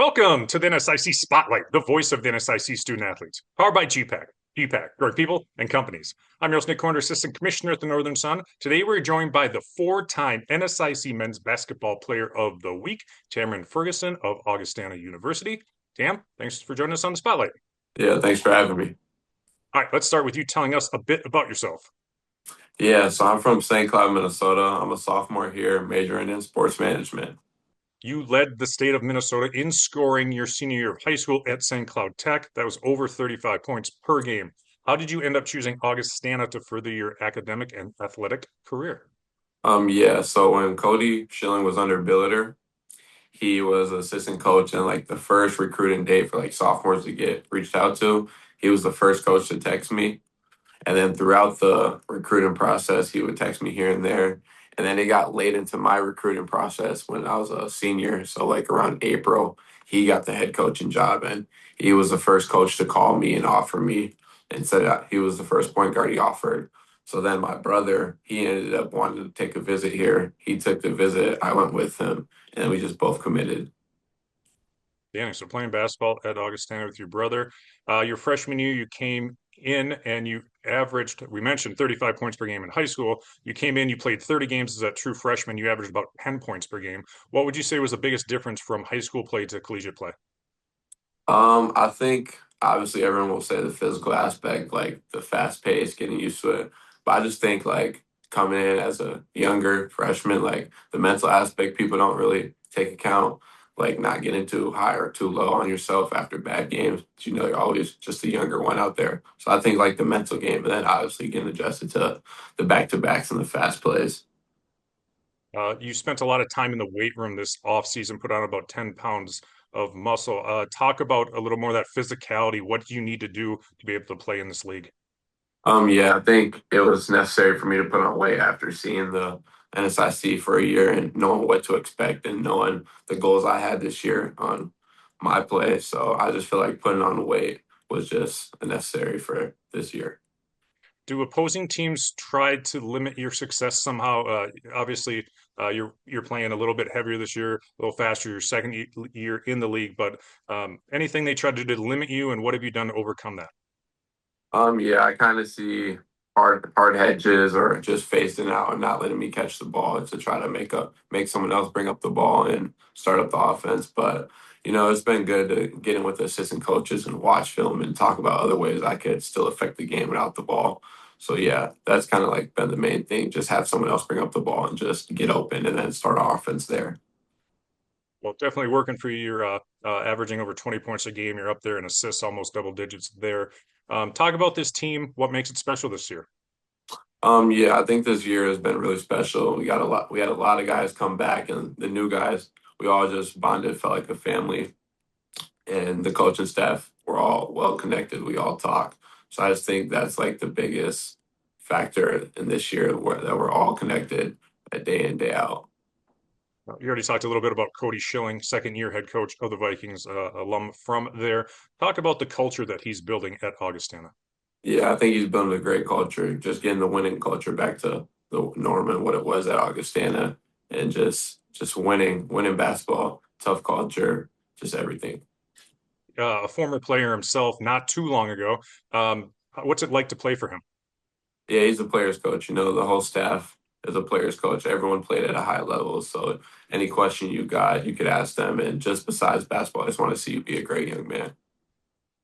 Welcome to the NSIC Spotlight, the voice of the NSIC student athletes, powered by gpac. gpac, growing people and companies. I'm your host, Nick Corner, Assistant Commissioner at the Northern Sun. Today, we're joined by the four-time NSIC Men's Basketball Player of the Week, Tameron Ferguson of Augustana University. Tam, thanks for joining us on the Spotlight. Yeah, thanks for having me. All right, let's start with you telling us a bit about yourself. Yeah, so I'm from St. Cloud, Minnesota. I'm a sophomore here, majoring in sports management. You led the state of Minnesota in scoring your senior year of high school at St. Cloud Tech. That was over 35 points per game. How did you end up choosing Augustana to further your academic and athletic career? Yeah, so when Cody Schilling was under Billiter, he was assistant coach and like the first recruiting date for like sophomores to get reached out to. He was the first coach to text me. And then throughout the recruiting process, he would text me here and there. And then it got late into my recruiting process when I was a senior. So like around April, he got the head coaching job and he was the first coach to call me and offer me and said he was the first point guard he offered. So then my brother, he ended up wanting to take a visit here. He took the visit. I went with him and we just both committed. Yeah, so playing basketball at Augustana with your brother. Your freshman year, you came in and you averaged, we mentioned 35 points per game in high school. You came in, you played 30 games as a true freshman. You averaged about 10 points per game. What would you say was the biggest difference from high school play to collegiate play? I think obviously everyone will say the physical aspect, like the fast pace, getting used to it. But I just think like coming in as a younger freshman, like the mental aspect, people don't really take account, like not getting too high or too low on yourself after bad games. You know, you're always just the younger one out there. So I think like the mental game, and then obviously getting adjusted to the back to backs and the fast plays. You spent a lot of time in the weight room this offseason, put on about 10 pounds of muscle. Talk about a little more of that physicality. What do you need to do to be able to play in this league? Yeah, I think it was necessary for me to put on weight after seeing the NSIC for a year and knowing what to expect and knowing the goals I had this year on my play. So I just feel like putting on weight was just necessary for this year. Do opposing teams try to limit your success somehow? Obviously, you're playing a little bit heavier this year, a little faster your second year in the league. But anything they try to do to limit you, and what have you done to overcome that? Yeah, I kind of see hard hedges or just facing out and not letting me catch the ball to try to make someone else bring up the ball and start up the offense. But it's been good to get in with the assistant coaches and watch film and talk about other ways I could still affect the game without the ball. So yeah, that's kind of like been the main thing. Just have someone else bring up the ball and just get open and then start our offense there. Well, definitely working for you. You're averaging over 20 points a game. You're up there in assists, almost double digits there. Talk about this team. What makes it special this year? Yeah, I think this year has been really special. We had a lot of guys come back and the new guys, we all just bonded, felt like a family. And the coaching staff were all well connected. We all talk. So I just think that's like the biggest factor in this year that we're all connected day in, day out. You already talked a little bit about Cody Schilling, second year head coach of the Vikings, alum from there. Talk about the culture that he's building at Augustana. Yeah, I think he's building a great culture, just getting the winning culture back to the norm and what it was at Augustana and just winning basketball, tough culture, just everything. A former player himself, not too long ago. What's it like to play for him? Yeah, he's a player's coach. The whole staff is a player's coach. Everyone played at a high level. So any question you got, you could ask them. And just besides basketball, I just want to see you be a great young man.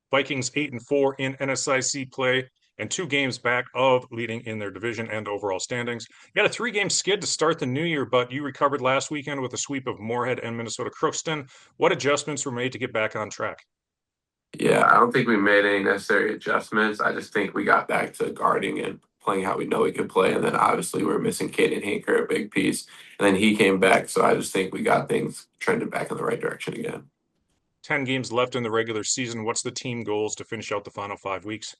Vikings 8-4 in NSIC play and 2 games back of leading in their division and overall standings. You got a 3-game skid to start the new year, but you recovered last weekend with a sweep of Moorhead and Minnesota Crookston. What adjustments were made to get back on track? Yeah, I don't think we made any necessary adjustments. I just think we got back to guarding and playing how we know we could play. And then obviously we're missing Caden Hinker, a big piece. And then he came back. So I just think we got things trending back in the right direction again. 10 games left in the regular season. What's the team goals to finish out the final 5 weeks?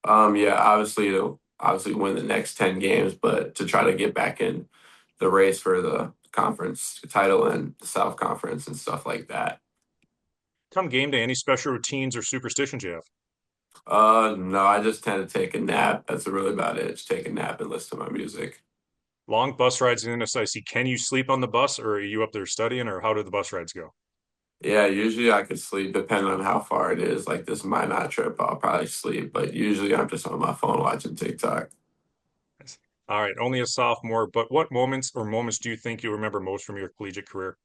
Yeah, obviously to obviously win the next 10 games, but to try to get back in the race for the conference title and the South Conference and stuff like that. Come game day, any special routines or superstitions you have? No, I just tend to take a nap. That's really about it. Just take a nap and listen to my music. Long bus rides in NSIC. Can you sleep on the bus or are you up there studying or how do the bus rides go? Yeah, usually I could sleep depending on how far it is. Like this might not trip, I'll probably sleep, but usually I'm just on my phone watching TikTok. Yes. All right, only a sophomore, but what moments do you think you remember most from your collegiate career?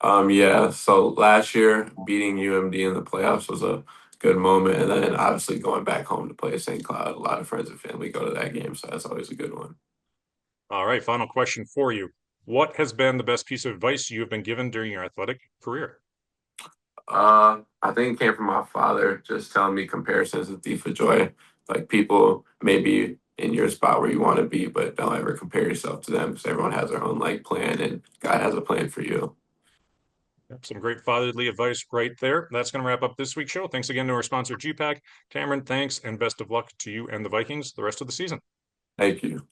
Yeah, so last year beating UMD in the playoffs was a good moment, and then obviously going back home to play St. Cloud. A lot of friends and family go to that game, so that's always a good one. All right, final question for you. What has been the best piece of advice you have been given during your athletic career? I think it came from my father, just telling me comparisons is a thief of joy. Like people may be in your spot where you want to be, but don't ever compare yourself to them because everyone has their own like plan, and God has a plan for you. Yep, some great fatherly advice right there. That's going to wrap up this week's show. Thanks again to our sponsor, gpac. Tameron, thanks, and best of luck to you and the Vikings the rest of the season. Thank you.